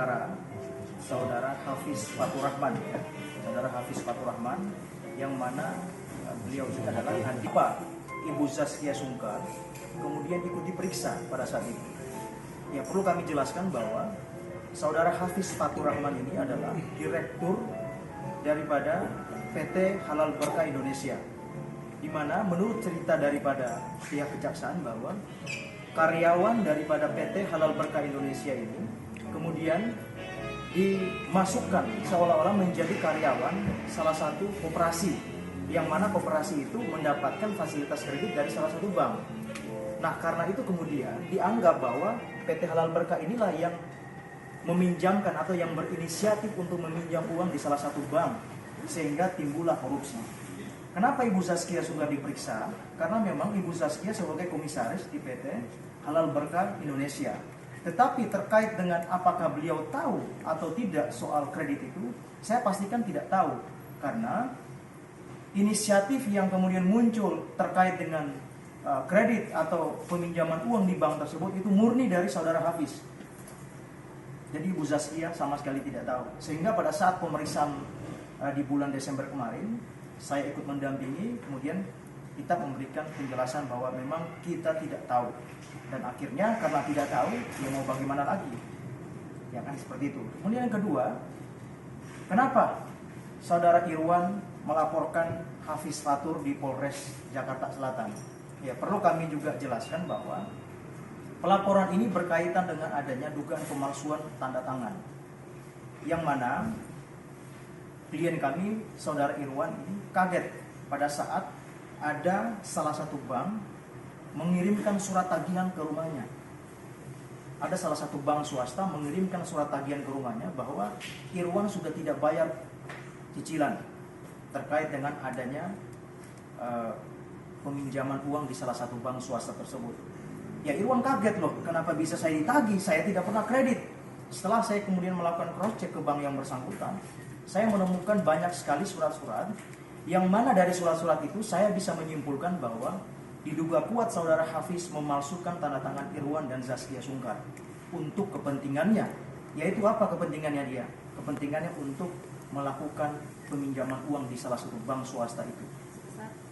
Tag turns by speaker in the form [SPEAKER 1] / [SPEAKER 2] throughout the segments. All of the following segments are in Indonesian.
[SPEAKER 1] perkara saudara Hafiz Fatur Rahman, ya. Saudara Hafiz Fatur Rahman, yang mana beliau juga adalah adik Ibu Zaskia Sungkar, kemudian ikut diperiksa pada saat itu. Ya, perlu kami jelaskan bahwa saudara Hafiz Fatur Rahman ini adalah direktur daripada PT Halal Berkah Indonesia, di mana menurut cerita daripada pihak kejaksaan bahwa karyawan daripada PT Halal Berkah Indonesia ini kemudian dimasukkan seolah-olah menjadi karyawan salah satu koperasi, yang mana koperasi itu mendapatkan fasilitas kredit dari salah satu bank. Nah, karena itu kemudian dianggap bahwa PT Halal Berkah inilah yang meminjamkan atau yang berinisiatif untuk meminjam uang di salah satu bank, sehingga timbullah korupsi. Kenapa Ibu Zaskia sudah diperiksa? Karena memang Ibu Zaskia sebagai komisaris di PT Halal Berkah Indonesia. Tetapi terkait dengan apakah beliau tahu atau tidak soal kredit itu, saya pastikan tidak tahu. Karena inisiatif yang kemudian muncul terkait dengan kredit atau peminjaman uang di bank tersebut itu murni dari saudara Hafiz. Jadi Ibu Zaskia sama sekali tidak tahu. Sehingga pada saat pemeriksaan di bulan Desember kemarin, saya ikut mendampingi, kemudian kita memberikan penjelasan bahwa memang kita tidak tahu. Dan akhirnya karena tidak tahu, ya mau bagaimana lagi? Ya kan seperti itu. Kemudian yang kedua, kenapa saudara Irwan melaporkan Hafiz Fatur di Polres Jakarta Selatan? Ya, perlu kami juga jelaskan bahwa pelaporan ini berkaitan dengan adanya dugaan pemalsuan tanda tangan, yang mana klien kami, saudara Irwan ini kaget pada saat ada salah satu bank mengirimkan surat tagihan ke rumahnya. Ada salah satu bank swasta mengirimkan surat tagihan ke rumahnya bahwa Irwan sudah tidak bayar cicilan terkait dengan adanya peminjaman uang di salah satu bank swasta tersebut. Ya, Irwan kaget loh, kenapa bisa saya ditagih? Saya tidak pernah kredit. Setelah saya kemudian melakukan cross check ke bank yang bersangkutan, saya menemukan banyak sekali surat-surat, yang mana dari surat-surat itu saya bisa menyimpulkan bahwa diduga kuat saudara Hafiz memalsukan tanda tangan Irwan dan Zaskia Sungkar untuk kepentingannya. Yaitu apa kepentingannya dia? Kepentingannya untuk melakukan peminjaman uang di salah satu bank swasta itu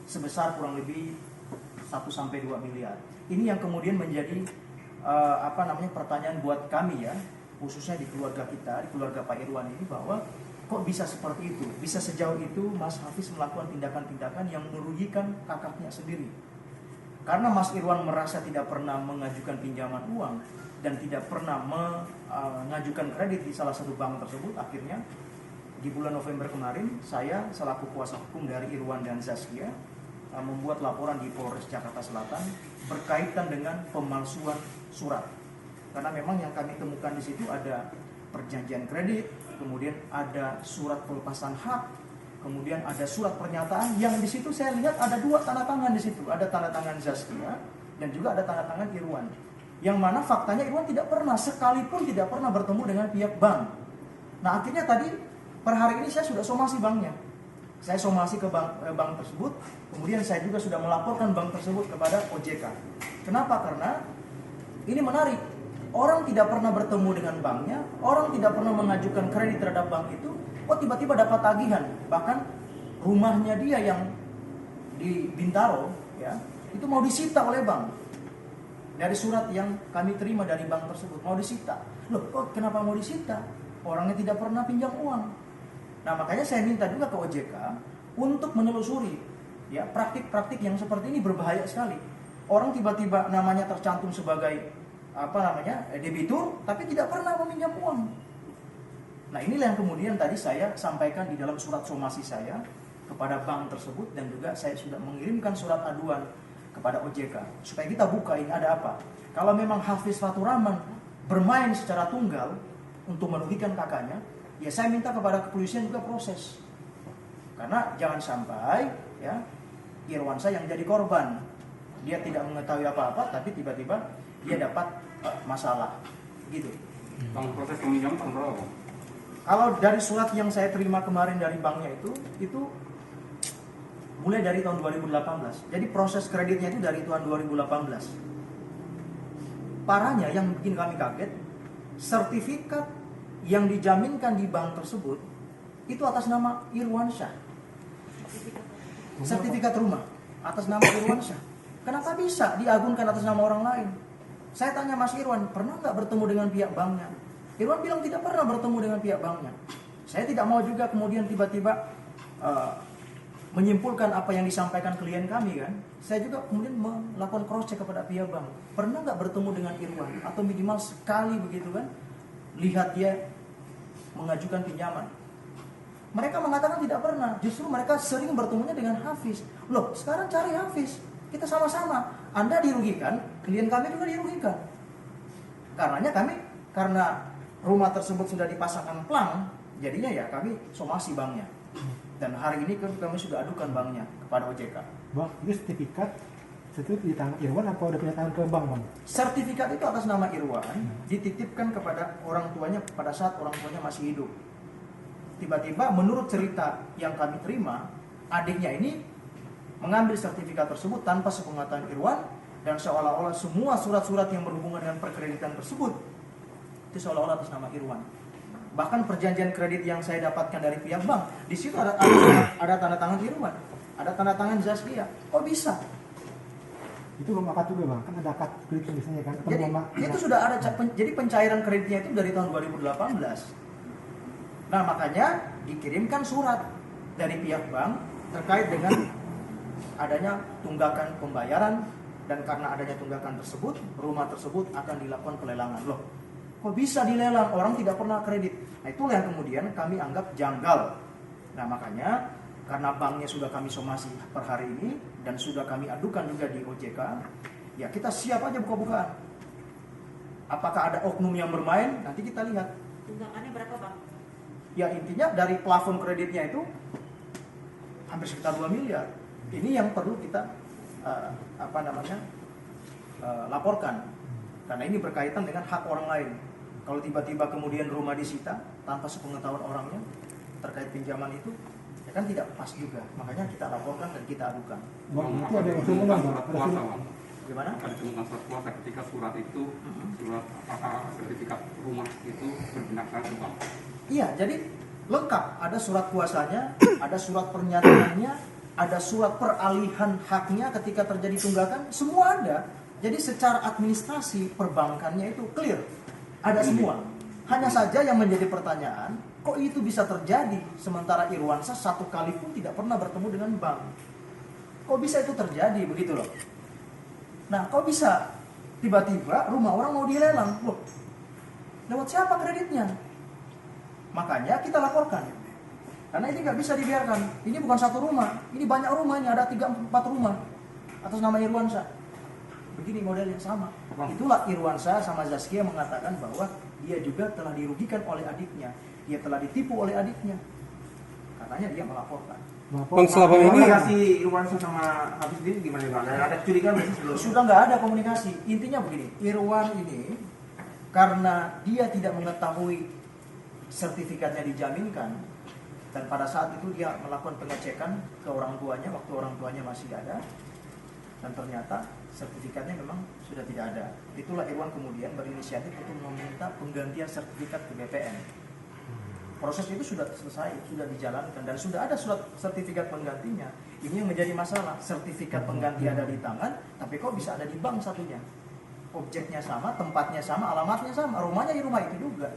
[SPEAKER 1] sebesar kurang lebih 1-2 miliar. Ini yang kemudian menjadi pertanyaan buat kami, ya, khususnya di keluarga kita, di keluarga Pak Irwan ini, bahwa kok bisa seperti itu, bisa sejauh itu Mas Hafiz melakukan tindakan-tindakan yang merugikan kakaknya sendiri. Karena Mas Irwan merasa tidak pernah mengajukan pinjaman uang dan tidak pernah mengajukan kredit di salah satu bank tersebut, akhirnya di bulan November kemarin saya selaku kuasa hukum dari Irwan dan Zaskia membuat laporan di Polres Jakarta Selatan berkaitan dengan pemalsuan surat. Karena memang yang kami temukan di situ ada perjanjian kredit, kemudian ada surat pelepasan hak, kemudian ada surat pernyataan yang di situ saya lihat ada 2 tanda tangan di situ, ada tanda tangan Zaskia dan juga ada tanda tangan Irwan. Yang mana faktanya Irwan tidak pernah, sekalipun tidak pernah bertemu dengan pihak bank. Nah, akhirnya tadi per hari ini saya sudah somasi banknya. Saya somasi ke bank tersebut, kemudian saya juga sudah melaporkan bank tersebut kepada OJK. Kenapa? Karena ini menarik. Orang tidak pernah bertemu dengan banknya, orang tidak pernah mengajukan kredit terhadap bank itu, kok tiba-tiba dapat tagihan. Bahkan rumahnya dia yang di Bintaro, ya, itu mau disita oleh bank. Dari surat yang kami terima dari bank tersebut, mau disita. Loh, kok kenapa mau disita? Orangnya tidak pernah pinjam uang. Nah, makanya saya minta juga ke OJK untuk menelusuri, ya, praktik-praktik yang seperti ini berbahaya sekali. Orang tiba-tiba namanya tercantum sebagai debitur, tapi tidak pernah meminjam uang. Nah, inilah yang kemudian tadi saya sampaikan di dalam surat somasi saya kepada bank tersebut, dan juga saya sudah mengirimkan surat aduan kepada OJK supaya kita buka ini ada apa. Kalau memang Hafiz Fatur Rahman bermain secara tunggal untuk merugikan kakaknya, ya saya minta kepada kepolisian juga proses. Karena jangan sampai, ya, Irwan saya yang jadi korban. Dia tidak mengetahui apa-apa, tapi tiba-tiba dia dapat masalah, gitu.
[SPEAKER 2] Bang, proses peminjaman berapa?
[SPEAKER 1] Kalau dari surat yang saya terima kemarin dari banknya itu mulai dari tahun 2018. Jadi proses kreditnya itu dari tahun 2018. Parahnya yang bikin kami kaget, sertifikat yang dijaminkan di bank tersebut itu atas nama Irwansyah. Sertifikat rumah atas nama Irwansyah. Kenapa bisa diagunkan atas nama orang lain? Saya tanya Mas Irwan, pernah nggak bertemu dengan pihak banknya? Irwan bilang tidak pernah bertemu dengan pihak banknya. Saya tidak mau juga kemudian tiba-tiba menyimpulkan apa yang disampaikan klien kami kan. Saya juga kemudian melakukan cross check kepada pihak bank. Pernah nggak bertemu dengan Irwan atau minimal sekali begitu kan? Lihat dia mengajukan pinjaman. Mereka mengatakan tidak pernah. Justru mereka sering bertemunya dengan Hafiz. Loh, sekarang cari Hafiz. Kita sama-sama. Anda dirugikan, klien kami juga dirugikan. Karena rumah tersebut sudah dipasangkan plang, jadinya ya kami somasi banknya. Dan hari ini kami sudah adukan banknya kepada OJK.
[SPEAKER 3] Bang, itu sertifikat di tangan Irwan apa udah punya tangan ke bank, Bang?
[SPEAKER 1] Sertifikat itu atas nama Irwan dititipkan kepada orang tuanya pada saat orang tuanya masih hidup. Tiba-tiba menurut cerita yang kami terima, adiknya ini mengambil sertifikat tersebut tanpa sepengetahuan Irwan, dan seolah-olah semua surat-surat yang berhubungan dengan perkreditan tersebut itu seolah-olah atas nama Irwan. Bahkan perjanjian kredit yang saya dapatkan dari pihak bank, di situ ada tanda tangan Irwan, ada tanda tangan Zaskia. Kok bisa?
[SPEAKER 3] Itu belum akad juga, Bang. Kan ada akad kredit biasanya kan.
[SPEAKER 1] Jadi itu sudah ada. Jadi pencairan kreditnya itu dari tahun 2018. Nah, makanya dikirimkan surat dari pihak bank terkait dengan adanya tunggakan pembayaran, dan karena adanya tunggakan tersebut, rumah tersebut akan dilakukan pelelangan. Loh, kok bisa dilelang? Orang tidak pernah kredit. Nah, itulah yang kemudian kami anggap janggal. Nah, makanya karena banknya sudah kami somasi per hari ini dan sudah kami adukan juga di OJK, ya kita siap aja buka-bukaan. Apakah ada oknum yang bermain? Nanti kita lihat.
[SPEAKER 4] Tunggakannya berapa, Bang?
[SPEAKER 1] Ya intinya dari plafon kreditnya itu hampir sekitar 2 miliar. Ini yang perlu kita laporkan, karena ini berkaitan dengan hak orang lain. Kalau tiba-tiba kemudian rumah disita tanpa sepengetahuan orangnya terkait pinjaman itu, ya kan tidak pas juga. Makanya kita laporkan dan kita adukan.
[SPEAKER 3] Bang, itu ada usul Bang.
[SPEAKER 1] Gimana?
[SPEAKER 2] Ada temukan surat kuasa ketika surat itu, surat sertifikat rumah itu berpindahkan ke bank.
[SPEAKER 1] Iya, jadi lengkap. Ada surat kuasanya, ada surat pernyataannya, ada surat peralihan haknya ketika terjadi tunggakan, semua ada. Jadi secara administrasi perbankannya itu clear, ada semua. Hanya saja yang menjadi pertanyaan, kok itu bisa terjadi sementara Irwansyah satu kali pun tidak pernah bertemu dengan bank? Kok bisa itu terjadi begitu loh? Nah, kok bisa tiba-tiba rumah orang mau dilelang? Loh, lewat siapa kreditnya? Makanya kita laporkan. Karena ini nggak bisa dibiarkan. Ini bukan satu rumah, ini banyak rumah, ini ada 3-4 rumah atas nama Irwansyah. Begini modelnya sama. Itulah Irwansyah sama Zaskia mengatakan bahwa dia juga telah dirugikan oleh adiknya, dia telah ditipu oleh adiknya. Katanya dia melaporkan.
[SPEAKER 5] Bang, selama ini
[SPEAKER 6] komunikasi Irwansyah sama Hafiz ini gimana, Bang? Ada curigaan nggak sih sebelumnya?
[SPEAKER 1] Sudah nggak ada komunikasi. Intinya begini, Irwan ini karena dia tidak mengetahui sertifikatnya dijaminkan, dan pada saat itu dia melakukan pengecekan ke orang tuanya waktu orang tuanya masih ada, dan ternyata sertifikatnya memang sudah tidak ada. Itulah Irwan kemudian berinisiatif untuk meminta penggantian sertifikat ke BPN. Proses itu sudah selesai, sudah dijalankan, dan sudah ada surat sertifikat penggantinya. Ini yang menjadi masalah, sertifikat pengganti ada di tangan, tapi kok bisa ada di bank satunya? Objeknya sama, tempatnya sama, alamatnya sama, rumahnya di rumah itu juga.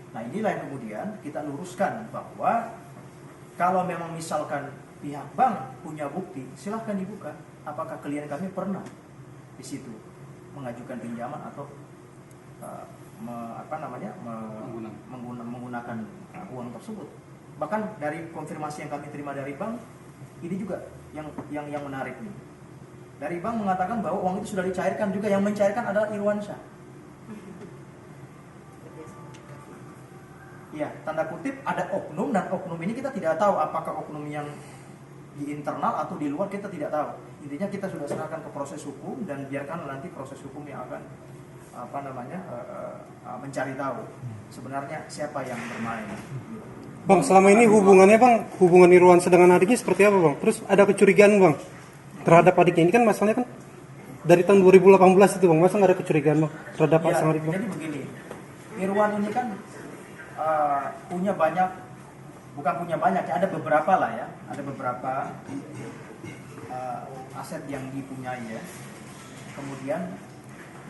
[SPEAKER 1] Nah, inilah yang kemudian kita luruskan bahwa kalau memang misalkan pihak bank punya bukti, silahkan dibuka. Apakah klien kami pernah di situ mengajukan pinjaman atau menggunakan uang tersebut. Bahkan dari konfirmasi yang kami terima dari bank, ini juga yang menarik nih. Dari bank mengatakan bahwa uang itu sudah dicairkan juga, yang mencairkan adalah Irwansyah. Ya, tanda kutip ada oknum, dan oknum ini kita tidak tahu apakah oknum yang di internal atau di luar, kita tidak tahu. Intinya kita sudah serahkan ke proses hukum, dan biarkan nanti proses hukum yang akan mencari tahu sebenarnya siapa yang bermain.
[SPEAKER 5] Bang, selama ini hubungan Irwansyah dengan adiknya seperti apa, Bang? Terus ada kecurigaan, Bang, terhadap adiknya? Ini kan masalahnya kan dari tahun 2018 itu, Bang. Masa nggak ada kecurigaan, Bang, terhadap sang adik, Bang?
[SPEAKER 1] Jadi begini, Irwan ini kan punya banyak, bukan punya banyak ya, ada beberapa lah ya, ada beberapa aset yang dipunyai ya. Kemudian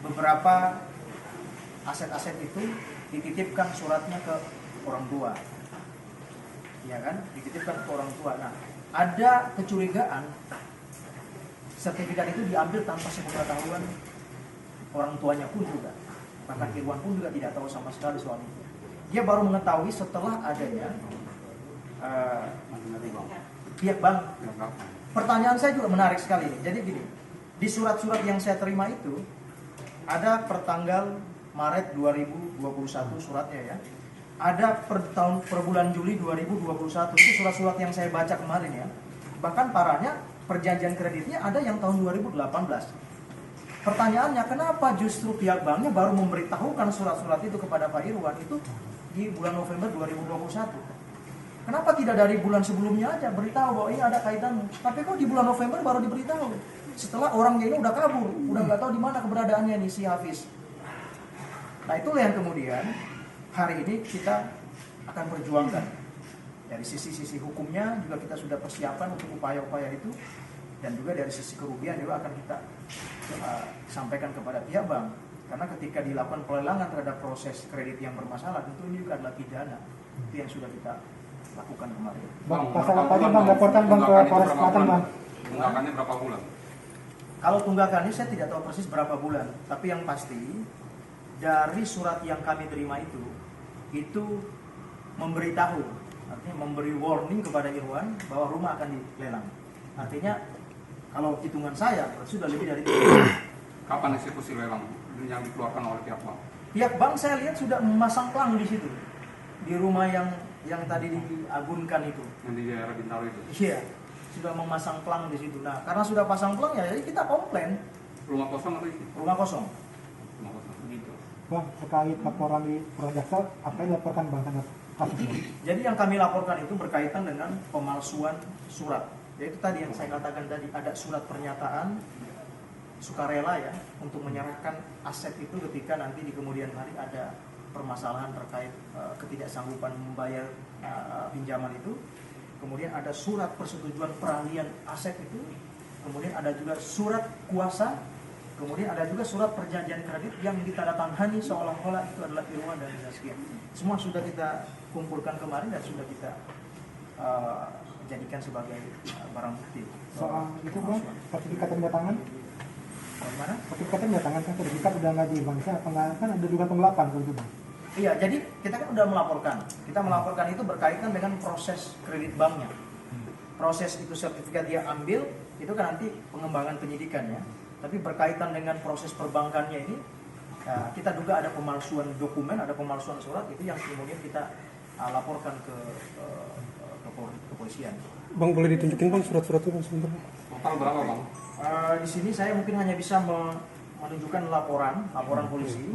[SPEAKER 1] beberapa aset-aset itu dititipkan suratnya ke orang tua, ya kan, dititipkan ke orang tua. Nah, ada kecurigaan sertifikat itu diambil tanpa sepengetahuan orang tuanya pun juga, bahkan Irwan pun juga tidak tahu sama sekali soal itu. Dia baru mengetahui setelah adanya pihak bank. Pertanyaan saya juga menarik sekali. Jadi gini, di surat-surat yang saya terima itu ada pertanggal Maret 2021 suratnya ya. Ada per bulan Juli 2021 itu surat-surat yang saya baca kemarin ya. Bahkan parahnya perjanjian kreditnya ada yang tahun 2018. Pertanyaannya, kenapa justru pihak banknya baru memberitahukan surat-surat itu kepada Pak Irwan itu di bulan November 2021? Kenapa tidak dari bulan sebelumnya aja beritahu bahwa ini ada kaitannya? Tapi kok di bulan November baru diberitahu? Setelah orangnya ini udah kabur, udah nggak tahu di mana keberadaannya nih si Hafiz. Nah, itulah yang kemudian hari ini kita akan perjuangkan. Dari sisi hukumnya juga kita sudah persiapkan untuk upaya-upaya itu, dan juga dari sisi kerugian juga akan kita sampaikan kepada pihak bank. Karena ketika dilakukan pelelangan terhadap proses kredit yang bermasalah, tentu ini juga adalah pidana. Itu yang sudah kita lakukan kemarin.
[SPEAKER 3] Bang, pasal apa aja bang, laporkan bang ke Polres Selatan bang.
[SPEAKER 2] Tunggakannya berapa bulan?
[SPEAKER 1] Kalau tunggakannya saya tidak tahu persis berapa bulan, tapi yang pasti dari surat yang kami terima itu memberitahu, artinya memberi warning kepada Irwan bahwa rumah akan dilelang. Artinya kalau hitungan saya sudah lebih dari itu.
[SPEAKER 2] Kapan eksekusi lelang yang dikeluarkan oleh pihak bank?
[SPEAKER 1] Pihak bank saya lihat sudah memasang pelang di situ, di rumah yang tadi diagunkan itu.
[SPEAKER 2] Yang di daerah Bintaro itu?
[SPEAKER 1] Iya, sudah memasang pelang di situ. Nah, karena sudah pasang pelang ya, jadi kita komplain.
[SPEAKER 2] Rumah kosong atau isi?
[SPEAKER 1] Rumah kosong.
[SPEAKER 2] Rumah kosong.
[SPEAKER 1] Begitu.
[SPEAKER 3] Bang, terkait laporan di Polres Jaksel, apa yang dilaporkan bang terhadap kasus ini?
[SPEAKER 1] Jadi yang kami laporkan itu berkaitan dengan pemalsuan surat. Yaitu tadi yang saya katakan tadi, ada surat pernyataan sukarela ya untuk menyerahkan aset itu ketika nanti di kemudian hari ada permasalahan terkait ketidaksanggupan membayar pinjaman itu. Kemudian ada surat persetujuan peralihan aset itu. Kemudian ada juga surat kuasa. Kemudian ada juga surat perjanjian kredit yang ditandatangani seolah-olah itu adalah Irwan dan Zaskia. Semua sudah kita kumpulkan kemarin dan sudah kita jadikan sebagai barang bukti.
[SPEAKER 3] Soal itu bang, sertifikat pendatangan?
[SPEAKER 1] Bagaimana?
[SPEAKER 3] Sertifikat pendatangan kan sertifikat udah nggak di bank, apa nggak kan ada dugaan penggelapan kalau itu bang?
[SPEAKER 1] Iya, jadi kita kan udah melaporkan. Kita melaporkan itu berkaitan dengan proses kredit banknya. Proses itu sertifikat dia ambil, itu kan nanti pengembangan penyidikan ya. Tapi berkaitan dengan proses perbankannya ini, kita duga ada pemalsuan dokumen, ada pemalsuan surat, itu yang kemudian kita laporkan ke kepolisian.
[SPEAKER 5] Bang, boleh ditunjukin bang surat-surat itu bang sebentar?
[SPEAKER 2] Total berapa bang?
[SPEAKER 1] Di sini saya mungkin hanya bisa menunjukkan laporan polisi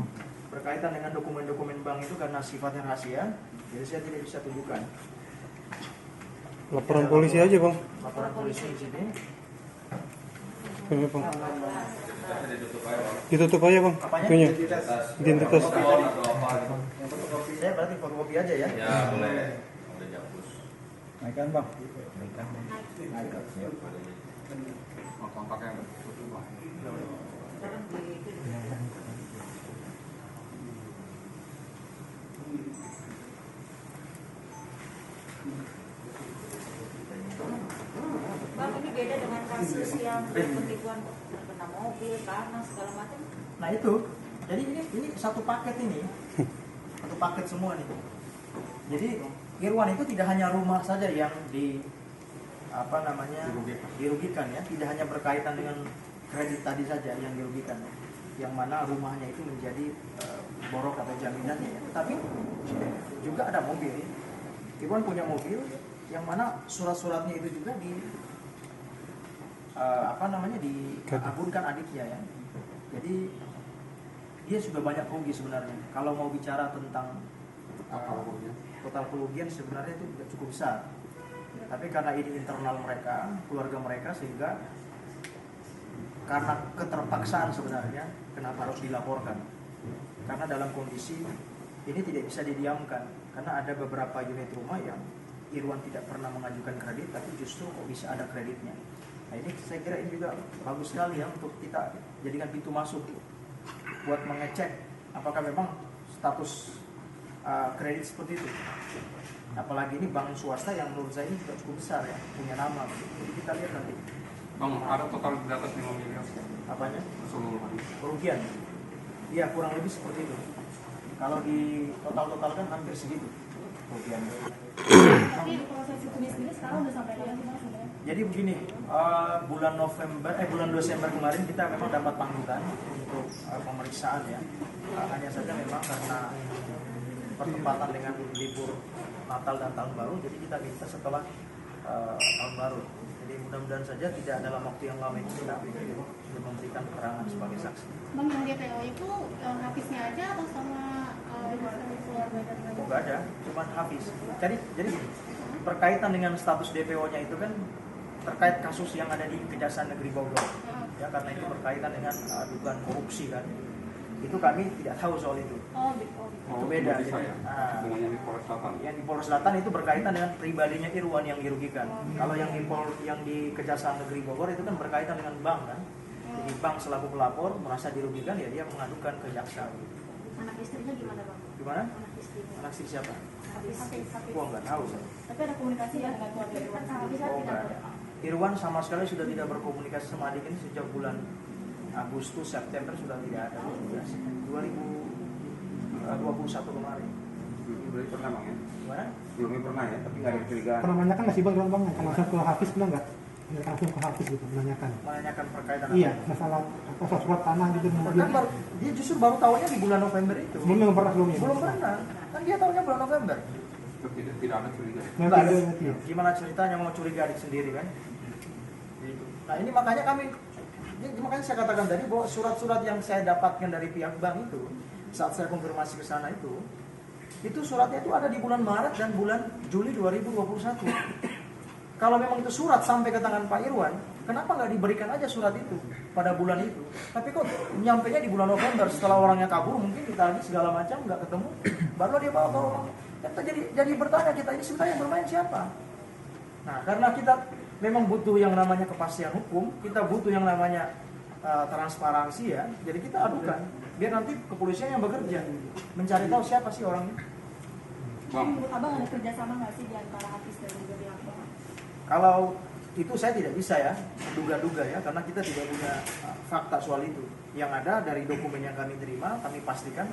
[SPEAKER 1] berkaitan dengan dokumen-dokumen bank itu karena sifatnya rahasia, jadi saya tidak bisa tunjukkan.
[SPEAKER 5] Laporan polisi aja bang.
[SPEAKER 1] Laporan polisi di sini.
[SPEAKER 5] Ini, bang. Ditutup aja bang.
[SPEAKER 1] Apanya?
[SPEAKER 5] Itunya. Identitas.
[SPEAKER 1] Yang fotokopi saya berarti fotokopi aja ya.
[SPEAKER 4] Ya boleh. Udah dihapus.
[SPEAKER 1] Naikkan bang.
[SPEAKER 2] Kontak yang tertutup bang.
[SPEAKER 7] Bang, ini beda dengan kasus yang penipuan terkena mobil, tanah, segala macam.
[SPEAKER 1] Nah itu, jadi ini satu paket ini, satu paket semua nih. Jadi Irwan itu tidak hanya rumah saja yang dirugikan ya, tidak hanya berkaitan dengan kredit tadi saja yang dirugikan, yang mana rumahnya itu menjadi borok atau jaminannya ya. Tapi juga ada mobil. Irwan punya mobil yang mana surat-suratnya itu juga diagunkan adiknya ya. Jadi dia sudah banyak rugi sebenarnya. Kalau mau bicara tentang total kerugian sebenarnya itu tidak cukup besar. Tapi karena ini internal mereka, keluarga mereka, sehingga karena keterpaksaan sebenarnya kenapa harus dilaporkan. Karena dalam kondisi ini tidak bisa didiamkan karena ada beberapa unit rumah yang Irwan tidak pernah mengajukan kredit tapi justru kok bisa ada kreditnya. Nah ini saya kira ini juga bagus sekali ya untuk kita jadikan pintu masuk buat mengecek apakah memang status kredit seperti itu. Apalagi ini bank swasta yang menurut saya ini juga cukup besar ya, punya nama. Jadi kita lihat nanti.
[SPEAKER 2] Bang, ada total di atas 5 miliar
[SPEAKER 1] Apanya?
[SPEAKER 2] keseluruhan.
[SPEAKER 1] Kerugian. Iya kurang lebih seperti itu. Kalau di total-totalkan hampir segitu kerugian.
[SPEAKER 7] Tapi proses hukumnya sendiri sekarang udah sampai mana sih Bang sebenarnya?
[SPEAKER 1] Jadi begini, bulan Desember kemarin kita memang dapat panggilan untuk pemeriksaan ya. Hanya saja memang karena pertempatan dengan libur Natal dan Tahun Baru, jadi kita minta setelah Tahun Baru. Jadi mudah-mudahan saja tidak dalam waktu yang lama ini kita sudah memberikan keterangan sebagai saksi.
[SPEAKER 8] Bang, yang DPO itu Hafiznya aja atau sama keluarga dan lain-lain?
[SPEAKER 1] Oh nggak ada, cuma Hafiz. Jadi gini, berkaitan dengan status DPO-nya itu kan terkait kasus yang ada di Kejaksaan Negeri Bogor. Ya karena itu berkaitan dengan dugaan korupsi kan. Itu kami tidak tahu soal itu.
[SPEAKER 8] Oh, gitu.
[SPEAKER 1] Itu beda.
[SPEAKER 2] Bisa
[SPEAKER 1] Jadi,
[SPEAKER 2] ya? Dengan yang di Polres Selatan.
[SPEAKER 1] yang di Polres Selatan itu berkaitan dengan pribadinya Irwan yang dirugikan. Kalau yang di Kejaksaan Negeri Bogor itu kan berkaitan dengan bank kan. Jadi bank selaku pelapor merasa dirugikan ya dia mengadukan ke jaksa.
[SPEAKER 8] Anak istrinya gimana Bang?
[SPEAKER 1] Gimana?
[SPEAKER 8] Anak istrinya.
[SPEAKER 1] Anak istri siapa?
[SPEAKER 8] Hafiz.
[SPEAKER 1] Gua nggak tahu. Saya.
[SPEAKER 8] Tapi ada komunikasi ya dengan keluarga Irwan? Hafiz
[SPEAKER 1] Oh
[SPEAKER 8] tidak
[SPEAKER 1] nggak
[SPEAKER 8] ada.
[SPEAKER 1] ada. Irwan sama sekali sudah tidak berkomunikasi sama adik ini sejak bulan Agustus, September sudah tidak ada komunikasi. 2021 kemarin.
[SPEAKER 6] Belum pernah bang ya?
[SPEAKER 1] Gimana?
[SPEAKER 6] Sebelumnya pernah ya, tapi nggak ada kecurigaan.
[SPEAKER 3] Pernah menanyakan nggak sih bang, bang, yang langsung ke Hafiz pernah nggak? Langsung ke Hafiz gitu, menanyakan.
[SPEAKER 1] Menanyakan perkaitan
[SPEAKER 3] Iya,
[SPEAKER 1] apa?
[SPEAKER 3] masalah apa surat tanah gitu.
[SPEAKER 1] Kan dia justru baru tahunya di bulan November itu.
[SPEAKER 3] Sebelumnya nggak pernah sebelumnya.
[SPEAKER 1] Belum pernah. Kan dia tahunya bulan November.
[SPEAKER 2] Tidak ada curiga.
[SPEAKER 3] Nanti
[SPEAKER 1] Nggak ada.
[SPEAKER 3] dia nanti ya.
[SPEAKER 1] Gimana ceritanya mau curiga adik sendiri kan? Gitu. Nah ini makanya makanya saya katakan tadi bahwa surat-surat yang saya dapatkan dari pihak bank itu saat saya konfirmasi ke sana itu suratnya itu ada di bulan Maret dan bulan Juli 2021. Kalau memang itu surat sampai ke tangan Pak Irwan, kenapa nggak diberikan aja surat itu pada bulan itu? Tapi kok nyampainya di bulan November setelah orangnya kabur mungkin ditagih segala macam nggak ketemu, baru dia bawa ke rumah. Kita jadi bertanya kita ini sebenarnya yang bermain siapa? Nah karena kita memang butuh yang namanya kepastian hukum, kita butuh yang namanya transparansi ya. Jadi kita adukan, biar nanti kepolisian yang bekerja mencari tahu siapa sih orangnya.
[SPEAKER 2] Bang,
[SPEAKER 8] Menurut Abang ada kerjasama nggak sih di antara Hafiz dan juga pihak Bang?
[SPEAKER 1] Kalau itu saya tidak bisa ya duga-duga ya, karena kita tidak punya fakta soal itu. Yang ada dari dokumen yang kami terima, kami pastikan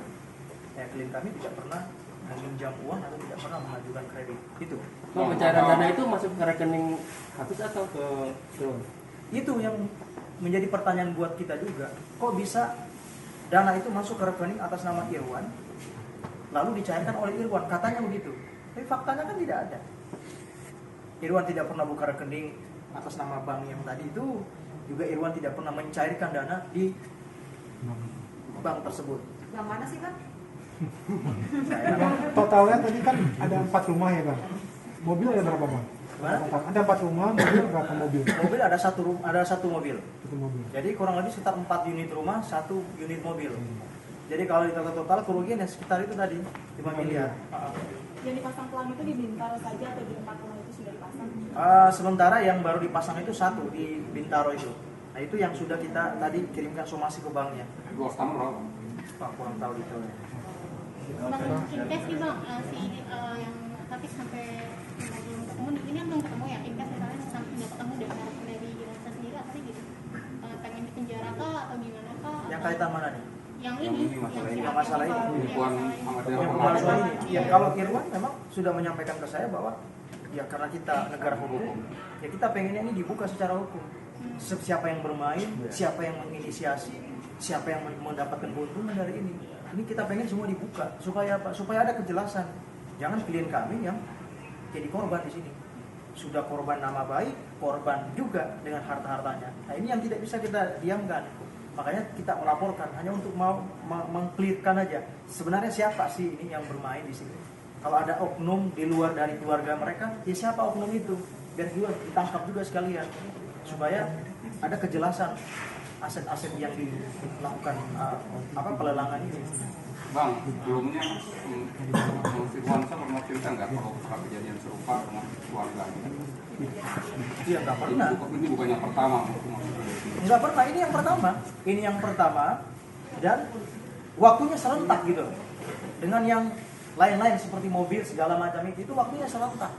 [SPEAKER 1] klien kami tidak pernah meminjam uang atau tidak pernah mengajukan kredit. Itu.
[SPEAKER 9] Bang, pencairan dana itu masuk ke rekening Hafiz atau ke
[SPEAKER 1] Itu yang menjadi pertanyaan buat kita juga. Kok bisa dana itu masuk ke rekening atas nama Irwan, lalu dicairkan oleh Irwan? Katanya begitu. Tapi faktanya kan tidak ada. Irwan tidak pernah buka rekening atas nama bank yang tadi itu. Juga Irwan tidak pernah mencairkan dana di bank tersebut.
[SPEAKER 7] Yang mana sih Bang?
[SPEAKER 3] Totalnya tadi kan ada 4 rumah ya bang. Mobil ada berapa bang?
[SPEAKER 1] Gimana?
[SPEAKER 3] Ada 4 rumah, mobil berapa mobil?
[SPEAKER 1] Mobil ada satu mobil.
[SPEAKER 3] Satu mobil.
[SPEAKER 1] Jadi kurang lebih sekitar 4 unit rumah, 1 unit mobil. Jadi kalau di total kerugian ya sekitar itu tadi 5 miliar.
[SPEAKER 8] Yang dipasang pelang itu di Bintaro saja atau di tempat rumah itu sudah dipasang?
[SPEAKER 1] Sementara yang baru dipasang itu 1 di Bintaro itu. Nah itu yang sudah kita tadi kirimkan somasi ke banknya.
[SPEAKER 2] luas tanah berapa?
[SPEAKER 1] Pak kurang tahu detailnya.
[SPEAKER 8] Bang, Inkes nih bang, yang Hafiz sampai belum ketemu, ini kan belum ketemu ya, Inkes misalnya sampai nggak ketemu dengan dari jenazah sendiri apa sih gitu? Pengen di penjara kah atau gimana kah?
[SPEAKER 1] Yang kaitan mana nih?
[SPEAKER 8] Yang
[SPEAKER 2] Yang
[SPEAKER 8] ini,
[SPEAKER 2] ini masalah ini.
[SPEAKER 1] Yang masalah ini.
[SPEAKER 2] Penipuan amat
[SPEAKER 1] Yang
[SPEAKER 2] dalam
[SPEAKER 1] pemalsuan ini. Ya kalau Irwan memang sudah menyampaikan ke saya bahwa ya karena kita negara hukum, ya kita pengennya ini dibuka secara hukum. Siapa yang bermain, siapa yang menginisiasi, siapa yang mendapatkan keuntungan dari ini. Ini kita pengen semua dibuka supaya apa? Supaya ada kejelasan. Jangan klien kami yang jadi korban di sini. Sudah korban nama baik, korban juga dengan harta-hartanya. Nah ini yang tidak bisa kita diamkan. Makanya kita melaporkan hanya untuk mau mengklirkan aja. Sebenarnya siapa sih ini yang bermain di sini? Kalau ada oknum di luar dari keluarga mereka, ya siapa oknum itu? Biar juga ditangkap juga sekalian supaya ada kejelasan aset-aset yang dilakukan pelelangan ini.
[SPEAKER 2] Bang, sebelumnya Mas Irwansyah pernah cerita nggak kalau pernah kejadian serupa dengan suami lagi?
[SPEAKER 1] Iya, nggak pernah.
[SPEAKER 2] Ini bukan yang pertama.
[SPEAKER 1] Nggak pernah, ini yang pertama. Ini yang pertama, dan waktunya serentak gitu. Dengan yang lain-lain seperti mobil segala macam itu waktunya serentak.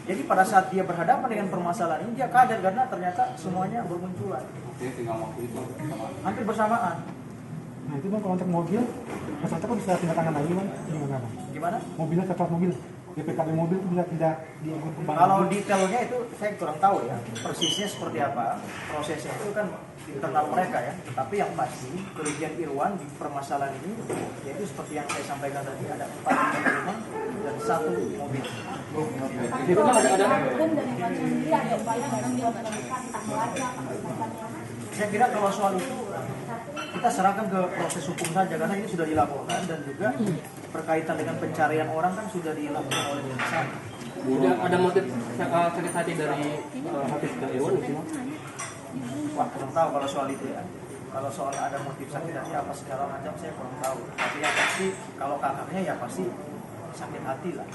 [SPEAKER 1] Jadi pada saat dia berhadapan dengan permasalahan ini, dia kaget karena ternyata semuanya bermunculan.
[SPEAKER 2] Oke, tinggal waktu itu.
[SPEAKER 1] Hampir bersamaan.
[SPEAKER 3] Nah itu bang, kalau untuk mobil, peserta kok bisa pindah tangan lagi bang? Gimana bang?
[SPEAKER 1] Gimana?
[SPEAKER 3] Mobilnya ke plat mobil, DPKB mobil itu bisa tidak diagun ke bank?
[SPEAKER 1] Kalau detailnya itu saya kurang tahu ya, persisnya seperti apa, prosesnya itu kan internal mereka ya. Tetapi yang pasti kerugian Irwan di permasalahan ini yaitu seperti yang saya sampaikan tadi, ada 4 unit rumah dan 1 mobil.
[SPEAKER 9] Itu kan ada
[SPEAKER 7] Hukum dari Irwan sendiri ada upaya dalam dilakukan tak melacak
[SPEAKER 1] Saya kira kalau soal itu kita serahkan ke proses hukum saja karena ini sudah dilaporkan dan juga berkaitan dengan pencarian orang kan sudah dilakukan oleh desa.
[SPEAKER 9] ada motif sakit hati dari Hafiz ke Irwan di sini.
[SPEAKER 1] Wah, kurang tahu kalau soal itu ya. Kalau soal ada motif sakit hati apa segala macam saya kurang tahu. Tapi yang pasti kalau kakaknya ya pasti sakit hati lah.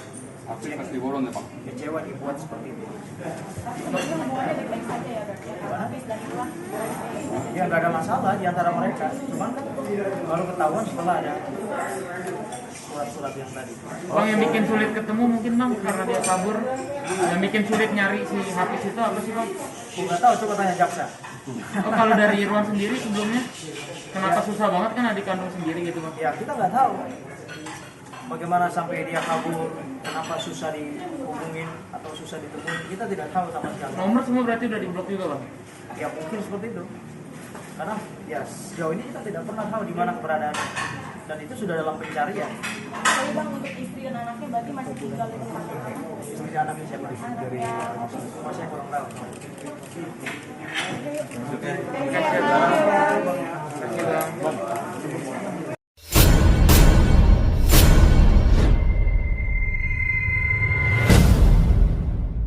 [SPEAKER 2] Hafiz pasti boron ya Pak.
[SPEAKER 1] Kecewa dibuat seperti itu.
[SPEAKER 7] Sebetulnya hubungannya baik-baik saja ya berarti ya. Hafiz dan Irwan.
[SPEAKER 1] Ya nggak ada masalah di antara mereka. Cuman kan baru ketahuan setelah ada surat-surat yang tadi.
[SPEAKER 10] Bang, yang bikin sulit ketemu mungkin bang karena dia kabur. Yang bikin sulit nyari si Hafiz itu apa sih bang?
[SPEAKER 1] Nggak tahu, coba tanya jaksa.
[SPEAKER 10] Oh, kalau dari Irwan sendiri sebelumnya kenapa susah banget kan adik kandung sendiri gitu bang?
[SPEAKER 1] Ya kita nggak tahu bagaimana sampai dia kabur, kenapa susah dihubungin atau susah ditemuin, kita tidak tahu sama sekali.
[SPEAKER 10] Nomor semua berarti udah diblok juga bang?
[SPEAKER 1] Ya mungkin seperti itu. Karena ya sejauh ini kita tidak pernah tahu di mana keberadaan dan itu sudah dalam pencarian.
[SPEAKER 7] Tapi bang untuk istri dan anaknya berarti masih tinggal di tempat yang sama.
[SPEAKER 1] Istri dan anaknya siapa? Dari rumah saya kurang tahu.
[SPEAKER 7] Oke.